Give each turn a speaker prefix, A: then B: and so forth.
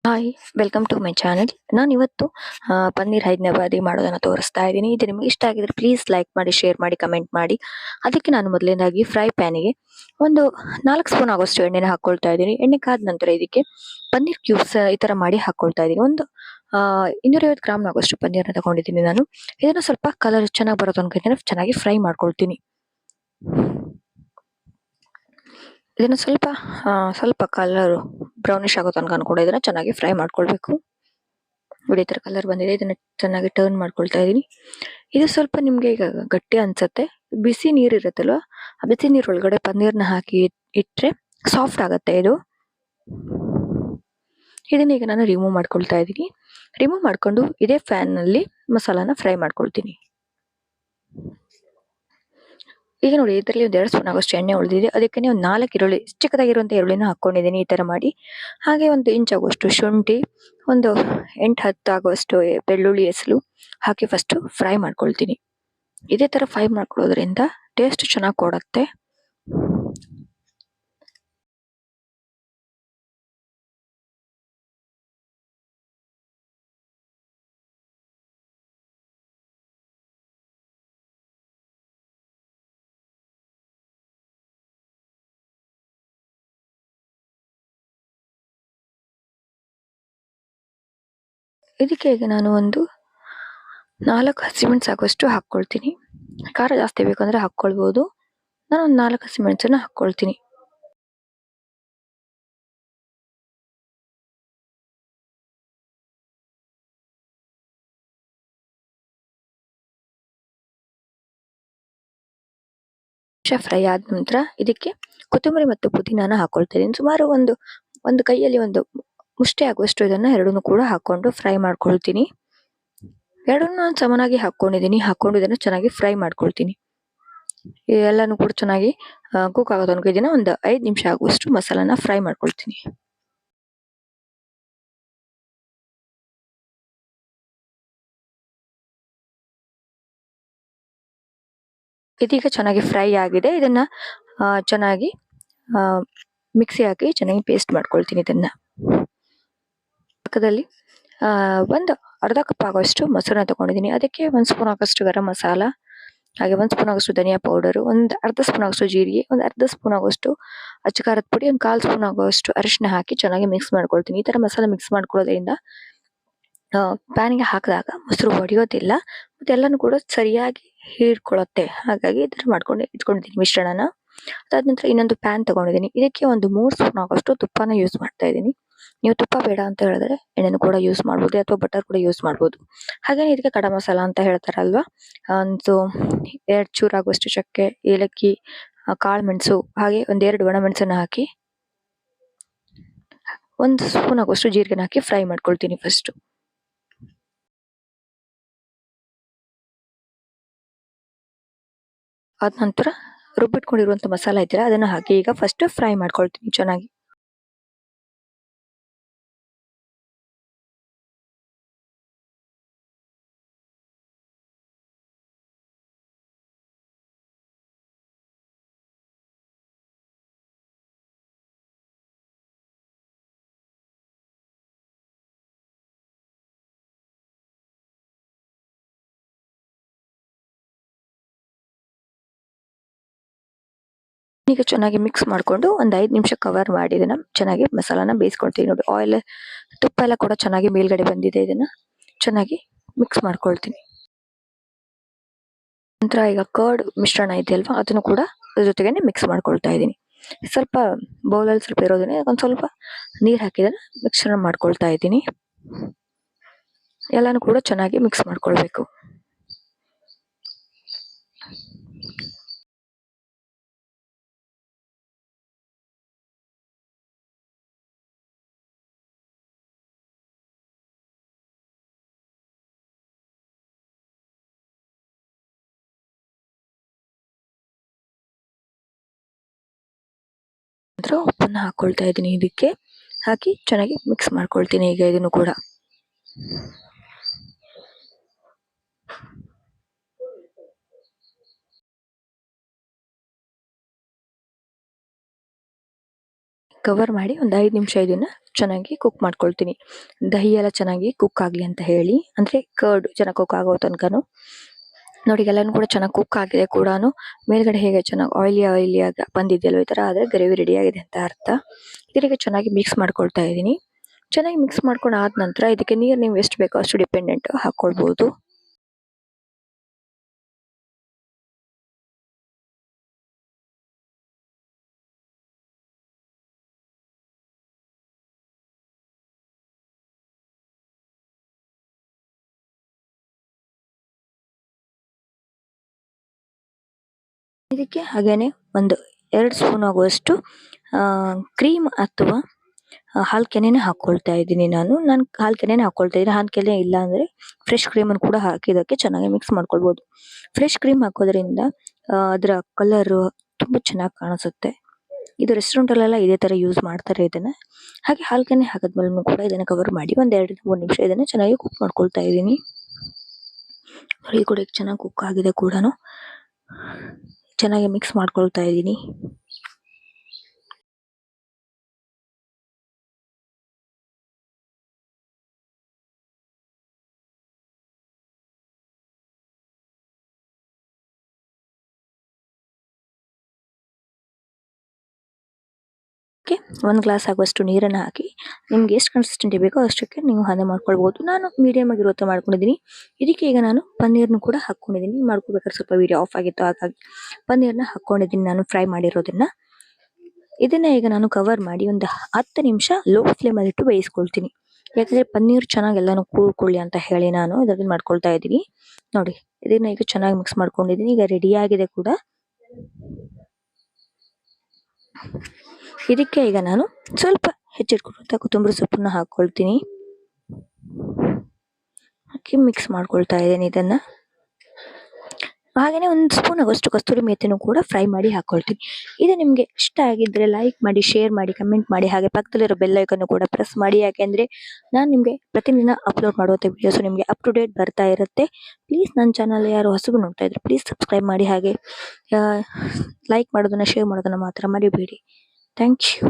A: Hi welcome to my channel. ನಾನು ಇವತ್ತು ಪನ್ನೀರ್ ಹೈದ್ರಾಬಾದಿ ಮಾಡೋದನ್ನ ತೋರಿಸ್ತಾ ಇದ್ದೀನಿ. ಇದು ನಿಮಗೆ ಇಷ್ಟ ಆಗಿದ್ರೆ ಪ್ಲೀಸ್ ಲೈಕ್ ಮಾಡಿ, ಶೇರ್ ಮಾಡಿ, ಕಮೆಂಟ್ ಮಾಡಿ. ಅದಕ್ಕೆ ನಾನು ಮೊದಲನೇದಾಗಿ ಫ್ರೈ ಪ್ಯಾನಿಗೆ ಒಂದು 4 ಸ್ಪೂನ್ ಆಗೋಷ್ಟು ಎಣ್ಣೆನ ಹಾಕೊಳ್ತಾ ಇದ್ದೀನಿ. ಎಣ್ಣೆ ಕಾದ ನಂತರ ಇದಕ್ಕೆ ಪನ್ನೀರ್ ಕ್ಯೂಬ್ಸ್ ಈ ತರ ಮಾಡಿ ಹಾಕೊಳ್ತಾ ಇದ್ದೀನಿ. ಒಂದು 250 ಗ್ರಾಮ್ ಆಗೋಷ್ಟು ಪನ್ನೀರ್ನ ತಗೊಂಡಿದ್ದೀನಿ ನಾನು. ಇದನ್ನ ಸ್ವಲ್ಪ ಕಲರ್ ಚೆನ್ನಾಗಿ ಬರೋ ತನಕ ಚೆನ್ನಾಗಿ ಫ್ರೈ ಮಾಡ್ಕೊಳ್ತೀನಿ. ಇದನ್ನ ಸ್ವಲ್ಪ ಕಲರ್ ಬ್ರೌನಿಶ್ ಆಗೋ ತನಕ ಕೂಡ ಇದನ್ನ ಚೆನ್ನಾಗಿ ಫ್ರೈ ಮಾಡ್ಕೊಳ್ಬೇಕು. ನೋಡಿ ಈ ತರ ಕಲರ್ ಬಂದಿದೆ. ಇದನ್ನ ಚೆನ್ನಾಗಿ ಟರ್ನ್ ಮಾಡ್ಕೊಳ್ತಾ ಇದೀನಿ. ಇದು ಸ್ವಲ್ಪ ನಿಮ್ಗೆ ಈಗ ಗಟ್ಟಿ ಅನ್ಸತ್ತೆ. ಬಿಸಿ ನೀರ್ ಇರುತ್ತಲ್ವಾ, ಆ ಬಿಸಿ ನೀರ್ ಒಳಗಡೆ ಪನ್ನೀರ್ನ ಹಾಕಿ ಇಟ್ರೆ ಸಾಫ್ಟ್ ಆಗತ್ತೆ ಇದು. ಇದನ್ನ ಈಗ ನಾನು ರಿಮೂವ್ ಮಾಡ್ಕೊಳ್ತಾ ಇದೀನಿ. ರಿಮೂವ್ ಮಾಡ್ಕೊಂಡು ಇದೇ ಫ್ಯಾನ್ ನಲ್ಲಿ ಮಸಾಲಾನ ಫ್ರೈ ಮಾಡ್ಕೊಳ್ತೀನಿ. ಈಗ ನೋಡಿ ಇದರಲ್ಲಿ ಒಂದು 2 ಸ್ಪೂನ್ ಆಗೋಷ್ಟು ಎಣ್ಣೆ ಉಳಿದಿದೆ. ಅದಕ್ಕೆ ಒಂದು 4 ಈರುಳ್ಳಿ, ಚಿಕ್ಕದಾಗಿರುವಂತ ಈರುಳ್ಳಿನ ಹಾಕೊಂಡಿದ್ದೀನಿ ಈ ತರ ಮಾಡಿ. ಹಾಗೆ 1 ಇಂಚ್ ಆಗುವಷ್ಟು ಶುಂಠಿ, ಒಂದು 8-10 ಆಗುವಷ್ಟು ಬೆಳ್ಳುಳ್ಳಿ ಹೆಸರು ಹಾಕಿ ಫಸ್ಟ್ ಫ್ರೈ ಮಾಡ್ಕೊಳ್ತೀನಿ. ಇದೇ ತರ ಫ್ರೈ ಮಾಡ್ಕೊಳ್ಳೋದ್ರಿಂದ ಟೇಸ್ಟ್ ಚೆನ್ನಾಗಿ ಕೊಡುತ್ತೆ. ಇದಕ್ಕೆ ಈಗ ನಾನು ಒಂದು 4 ಹಸಿಮೆಣಸು ಆಗುವಷ್ಟು ಹಾಕೊಳ್ತೀನಿ. ಖಾರ ಜಾಸ್ತಿ ಬೇಕಂದ್ರೆ ಹಾಕೊಳ್ಬಹುದು. ನಾನು ಒಂದು 4 ಹಸಿಮೆಣಸನ್ನ ಹಾಕೊಳ್ತೀನಿ. ಫ್ರೈ ಆದ ನಂತರ ಇದಕ್ಕೆ ಕೊತ್ತಂಬರಿ ಮತ್ತು ಪುದೀನಾನ ಹಾಕೊಳ್ತಾ ಇದೀನಿ. ಸುಮಾರು ಒಂದು ಕೈಯಲ್ಲಿ ಒಂದು ಮುಷ್ಟಿ ಆಗುವಷ್ಟು ಇದನ್ನ ಎರಡನ್ನೂ ಕೂಡ ಹಾಕೊಂಡು ಫ್ರೈ ಮಾಡ್ಕೊಳ್ತೀನಿ. ಎರಡನ್ನೂ ನಾನು ಸಮನಾಗಿ ಹಾಕೊಂಡಿದ್ದೀನಿ. ಹಾಕೊಂಡು ಇದನ್ನ ಚೆನ್ನಾಗಿ ಫ್ರೈ ಮಾಡ್ಕೊಳ್ತೀನಿ. ಎಲ್ಲಾನು ಕೂಡ ಚೆನ್ನಾಗಿ ಕುಕ್ ಆಗೋ ತನಕ ಇದನ್ನ ಒಂದು 5 ನಿಮಿಷ ಆಗುವಷ್ಟು ಮಸಾಲಾನ ಫ್ರೈ ಮಾಡ್ಕೊಳ್ತೀನಿ. ಇದೀಗ ಚೆನ್ನಾಗಿ ಫ್ರೈ ಆಗಿದೆ. ಇದನ್ನ ಚೆನ್ನಾಗಿ ಮಿಕ್ಸಿ ಹಾಕಿ ಚೆನ್ನಾಗಿ ಪೇಸ್ಟ್ ಮಾಡ್ಕೊಳ್ತೀನಿ. ಇದನ್ನ ಪಕ್ಕದಲ್ಲಿ ಒಂದು ಅರ್ಧ ಕಪ್ ಆಗುವಷ್ಟು ಮೊಸರನ್ನ ತಗೊಂಡಿದ್ದೀನಿ. ಅದಕ್ಕೆ 1 ಸ್ಪೂನ್ ಆಗುವಷ್ಟು ಗರಂ ಮಸಾಲ, ಹಾಗೆ 1 ಸ್ಪೂನ್ ಆಗುವಷ್ಟು ಧನಿಯಾ ಪೌಡರ್, ಒಂದು ಅರ್ಧ ಸ್ಪೂನ್ ಆಗುವಷ್ಟು ಜೀರಿಗೆ, ಒಂದು ಅರ್ಧ ಸ್ಪೂನ್ ಆಗುವಷ್ಟು ಅಚ್ಚ ಖಾರದ ಪುಡಿ, ಒಂದು 1/4 ಸ್ಪೂನ್ ಆಗುವಷ್ಟು ಅರಿಶಿನ ಹಾಕಿ ಚೆನ್ನಾಗಿ ಮಿಕ್ಸ್ ಮಾಡ್ಕೊಳ್ತೀನಿ. ಈ ತರ ಮಸಾಲ ಮಿಕ್ಸ್ ಮಾಡ್ಕೊಳ್ಳೋದ್ರಿಂದ ಪ್ಯಾನಿಗೆ ಹಾಕಿದಾಗ ಮೊಸರು ಒಡೆಯೋದಿಲ್ಲ ಮತ್ತೆ ಎಲ್ಲಾನು ಕೂಡ ಸರಿಯಾಗಿ ಹೀರ್ಕೊಳ್ಳುತ್ತೆ. ಹಾಗಾಗಿ ಈ ತರ ಮಾಡ್ಕೊಂಡು ಇಟ್ಕೊಂಡಿದ್ದೀನಿ ಮಿಶ್ರಣನ. ಅದಾದ ನಂತರ ಇನ್ನೊಂದು ಪ್ಯಾನ್ ತಗೊಂಡಿದ್ದೀನಿ. ಇದಕ್ಕೆ ಒಂದು 3 ಸ್ಪೂನ್ ಆಗುವಷ್ಟು ತುಪ್ಪನ ಯೂಸ್ ಮಾಡ್ತಾ ಇದ್ದೀನಿ. ನೀವು ತುಪ್ಪ ಬೇಡ ಅಂತ ಹೇಳಿದ್ರೆ ಎಣ್ಣೆನು ಕೂಡ ಯೂಸ್ ಮಾಡ್ಬೋದು ಅಥವಾ ಬಟರ್ ಕೂಡ ಯೂಸ್ ಮಾಡ್ಬೋದು. ಹಾಗೆ ಇದಕ್ಕೆ ಕಡ ಮಸಾಲ ಅಂತ ಹೇಳ್ತಾರಲ್ವಾ, ಒಂದು 2 ಚೂರು ಆಗುವಷ್ಟು ಚಕ್ಕೆ, ಏಲಕ್ಕಿ, ಕಾಳು ಮೆಣಸು, ಹಾಗೆ 1-2 ಒಣಮೆಣಸನ್ನ ಹಾಕಿ 1 ಸ್ಪೂನ್ ಆಗುವಷ್ಟು ಜೀರಿಗೆನ ಹಾಕಿ ಫ್ರೈ ಮಾಡ್ಕೊಳ್ತೀನಿ ಫಸ್ಟ್. ಅದ ನಂತರ ರುಬ್ಬಿಟ್ಕೊಂಡಿರುವಂತ ಮಸಾಲ ಇದೆಯಲ್ಲ ಅದನ್ನ ಹಾಕಿ ಈಗ ಫಸ್ಟ್ ಫ್ರೈ ಮಾಡ್ಕೊಳ್ತೀನಿ ಚೆನ್ನಾಗಿ. ಈಗ ಚೆನ್ನಾಗಿ ಮಿಕ್ಸ್ ಮಾಡ್ಕೊಂಡು ಒಂದು 5 ನಿಮಿಷ ಕವರ್ ಮಾಡಿ ಇದನ್ನ ಚೆನ್ನಾಗಿ ಮಸಾಲಾನ ಬೇಯಿಸ್ಕೊಳ್ತೀನಿ. ನೋಡಿ ಆಯಿಲ್, ತುಪ್ಪ ಎಲ್ಲ ಕೂಡ ಚೆನ್ನಾಗಿ ಮೇಲ್ಗಡೆ ಬಂದಿದೆ. ಇದನ್ನ ಚೆನ್ನಾಗಿ ಮಿಕ್ಸ್ ಮಾಡ್ಕೊಳ್ತೀನಿ. ನಂತರ ಈಗ ಕರ್ಡ್ ಮಿಶ್ರಣ ಇದೆಯಲ್ವಾ ಅದನ್ನು ಕೂಡ ಅದ್ರ ಜೊತೆಗೇನೆ ಮಿಕ್ಸ್ ಮಾಡ್ಕೊಳ್ತಾ ಇದ್ದೀನಿ. ಸ್ವಲ್ಪ ಬೌಲಲ್ಲಿ ಸ್ವಲ್ಪ ಇರೋದನ್ನೇ ಒಂದ್ ಸ್ವಲ್ಪ ನೀರ್ ಹಾಕಿದ್ರೆ ಮಿಶ್ರಣ ಮಾಡ್ಕೊಳ್ತಾ ಇದ್ದೀನಿ. ಎಲ್ಲಾನು ಕೂಡ ಚೆನ್ನಾಗಿ ಮಿಕ್ಸ್ ಮಾಡ್ಕೊಳ್ಬೇಕು. ನಂತರ ಉಪ್ಪನ್ನ ಹಾಕೊಳ್ತಾ ಇದ್ದೀನಿ. ಇದಕ್ಕೆ ಹಾಕಿ ಚೆನ್ನಾಗಿ ಮಿಕ್ಸ್ ಮಾಡ್ಕೊಳ್ತೀನಿ ಈಗ ಇದನ್ನು ಕೂಡ. ಕವರ್ ಮಾಡಿ ಒಂದು 5 ನಿಮಿಷ ಇದನ್ನ ಚೆನ್ನಾಗಿ ಕುಕ್ ಮಾಡ್ಕೊಳ್ತೀನಿ. ದಹಿ ಎಲ್ಲ ಚೆನ್ನಾಗಿ ಕುಕ್ ಆಗಲಿ ಅಂತ ಹೇಳಿ, ಅಂದ್ರೆ ಕರ್ಡ್ ಚೆನ್ನಾಗಿ ಕುಕ್ ಆಗೋ ತನಕನು. ನೋಡಿ ಎಲ್ಲಾನು ಕೂಡ ಚೆನ್ನಾಗಿ ಕುಕ್ ಆಗಿದೆ ಕೂಡ. ಮೇಲ್ಗಡೆ ಹೇಗೆ ಚೆನ್ನಾಗಿ ಆಯಿಲಿ ಆಗಿ ಬಂದಿದೆಯಲ್ವ, ಈ ತರ ಆದ್ರೆ ಗ್ರೇವಿ ರೆಡಿ ಆಗಿದೆ ಅಂತ ಅರ್ಥ. ಇದಕ್ಕೆ ಚೆನ್ನಾಗಿ ಮಿಕ್ಸ್ ಮಾಡ್ಕೊಳ್ತಾ ಇದ್ದೀನಿ. ಚೆನ್ನಾಗಿ ಮಿಕ್ಸ್ ಮಾಡ್ಕೊಂಡು ಆದ ನಂತರ ಇದಕ್ಕೆ ನೀರು ನೀವು ಎಷ್ಟು ಬೇಕೋ ಅಷ್ಟು ಡಿಪೆಂಡೆಂಟ್ ಹಾಕೊಳ್ಬಹುದು. ಇದಕ್ಕೆ ಹಾಗೇನೆ ಒಂದು 2 ಸ್ಪೂನ್ ಆಗುವಷ್ಟು ಕ್ರೀಮ್ ಅಥವಾ ಹಾಲು ಕೆನೆನೇ ಹಾಕೊಳ್ತಾ ಇದ್ದೀನಿ ನಾನು ಹಾಲು ಕೆನೆನೇ ಹಾಕೊಳ್ತಾ ಇದ್ದೀನಿ. ಹಾಲು ಕೆನೆ ಇಲ್ಲ ಅಂದ್ರೆ ಫ್ರೆಶ್ ಕ್ರೀಮನ್ನು ಕೂಡ ಹಾಕಿ ಇದಕ್ಕೆ ಚೆನ್ನಾಗಿ ಮಿಕ್ಸ್ ಮಾಡ್ಕೊಳ್ಬಹುದು. ಫ್ರೆಶ್ ಕ್ರೀಮ್ ಹಾಕೋದ್ರಿಂದ ಅದರ ಕಲರ್ ತುಂಬಾ ಚೆನ್ನಾಗಿ ಕಾಣಿಸುತ್ತೆ. ಇದು ರೆಸ್ಟೋರೆಂಟ್ ಇದೇ ತರ ಯೂಸ್ ಮಾಡ್ತಾರೆ ಇದನ್ನ. ಹಾಗೆ ಹಾಲು ಕೆನೆ ಹಾಕಿದ್ಮೇಲೆ ಕೂಡ ಇದನ್ನ ಕವರ್ ಮಾಡಿ ಒಂದ್ 2-3 ನಿಮಿಷ ಇದನ್ನ ಚೆನ್ನಾಗಿ ಕುಕ್ ಮಾಡ್ಕೊಳ್ತಾ ಇದ್ದೀನಿ. ಇದು ಕೂಡ ಚೆನ್ನಾಗಿ ಕುಕ್ ಆಗಿದೆ ಕೂಡ. ಚೆನ್ನಾಗಿ ಮಿಕ್ಸ್ ಮಾಡ್ಕೊಳ್ತಾ ಇದ್ದೀನಿ. ಒಂದು ಗ್ಲಾಸ್ ಆಗುವಷ್ಟು ನೀರನ್ನು ಹಾಕಿ ನಿಮ್ಗೆ ಎಷ್ಟು ಕನ್ಸಿಸ್ಟೆಂಟ್ ಬೇಕೋ ಅಷ್ಟಕ್ಕೆ ನೀವು ಹದ ಮಾಡ್ಕೊಳ್ಬಹುದು. ನಾನು ಮೀಡಿಯಂ ಆಗಿರುವಂತ ಮಾಡ್ಕೊಂಡಿದ್ದೀನಿ. ಇದಕ್ಕೆ ಈಗ ನಾನು ಪನ್ನೀರ್ನು ಕೂಡ ಹಾಕೊಂಡಿದ್ದೀನಿ. ಮಾಡ್ಕೋಬೇಕಾದ್ರೆ ಸ್ವಲ್ಪ ವಿಡಿಯೋ ಆಫ್ ಆಗಿತ್ತು, ಹಾಗಾಗಿ ಪನ್ನೀರ್ನ ಹಾಕೊಂಡಿದ್ದೀನಿ ನಾನು ಫ್ರೈ ಮಾಡಿರೋದನ್ನ. ಇದನ್ನ ಈಗ ನಾನು ಕವರ್ ಮಾಡಿ ಒಂದು 10 ನಿಮಿಷ ಲೋ ಫ್ಲೇಮ್ ಅಲ್ಲಿ ಇಟ್ಟು ಬೇಯಿಸ್ಕೊಳ್ತೀನಿ. ಯಾಕಂದ್ರೆ ಪನ್ನೀರ್ ಚೆನ್ನಾಗಿ ಎಲ್ಲಾನು ಕೂಡ್ಕೊಳ್ಳಿ ಅಂತ ಹೇಳಿ ನಾನು ಇದನ್ನ ಮಾಡ್ಕೊಳ್ತಾ ಇದ್ದೀನಿ. ನೋಡಿ ಇದನ್ನ ಈಗ ಚೆನ್ನಾಗಿ ಮಿಕ್ಸ್ ಮಾಡ್ಕೊಂಡಿದ್ದೀನಿ. ಈಗ ರೆಡಿ ಆಗಿದೆ ಕೂಡ. ಇದಕ್ಕೆ ಈಗ ನಾನು ಸ್ವಲ್ಪ ಹೆಚ್ಚಿಟ್ಕೊಂಡಂತ ಕೊತ್ತಂಬರಿ ಸೊಪ್ಪನ್ನ ಹಾಕೊಳ್ತೀನಿ. ಹಾಕಿ ಮಿಕ್ಸ್ ಮಾಡ್ಕೊಳ್ತಾ ಇದ್ದೀನಿ ಇದನ್ನ. ಹಾಗೇನೆ ಒಂದು ಸ್ಪೂನ್ ಆಗುವಷ್ಟು ಕಸ್ತೂರಿ ಮೇಥಿನೂ ಕೂಡ ಫ್ರೈ ಮಾಡಿ ಹಾಕೊಳ್ತೀನಿ. ಇದು ನಿಮ್ಗೆ ಇಷ್ಟ ಆಗಿದ್ರೆ ಲೈಕ್ ಮಾಡಿ, ಶೇರ್ ಮಾಡಿ, ಕಮೆಂಟ್ ಮಾಡಿ, ಹಾಗೆ ಪಕ್ಕದಲ್ಲಿರೋ ಬೆಲ್ ಐಕನ್ ಕೂಡ ಪ್ರೆಸ್ ಮಾಡಿ. ಯಾಕೆಂದ್ರೆ ನಾನು ನಿಮ್ಗೆ ಪ್ರತಿದಿನ ಅಪ್ಲೋಡ್ ಮಾಡುವಂತ ವಿಡಿಯೋಸ್ ನಿಮ್ಗೆ ಅಪ್ ಟು ಡೇಟ್ ಬರ್ತಾ ಇರುತ್ತೆ. ಪ್ಲೀಸ್ ನನ್ನ ಚಾನಲ್ ಯಾರು ಹೊಸಬರು ನೋಡ್ತಾ ಇದ್ರೆ ಪ್ಲೀಸ್ ಸಬ್ಸ್ಕ್ರೈಬ್ ಮಾಡಿ, ಹಾಗೆ ಲೈಕ್ ಮಾಡೋದನ್ನ, ಶೇರ್ ಮಾಡೋದನ್ನ ಮಾತ್ರ ಮರಿಬೇಡಿ. Thank you.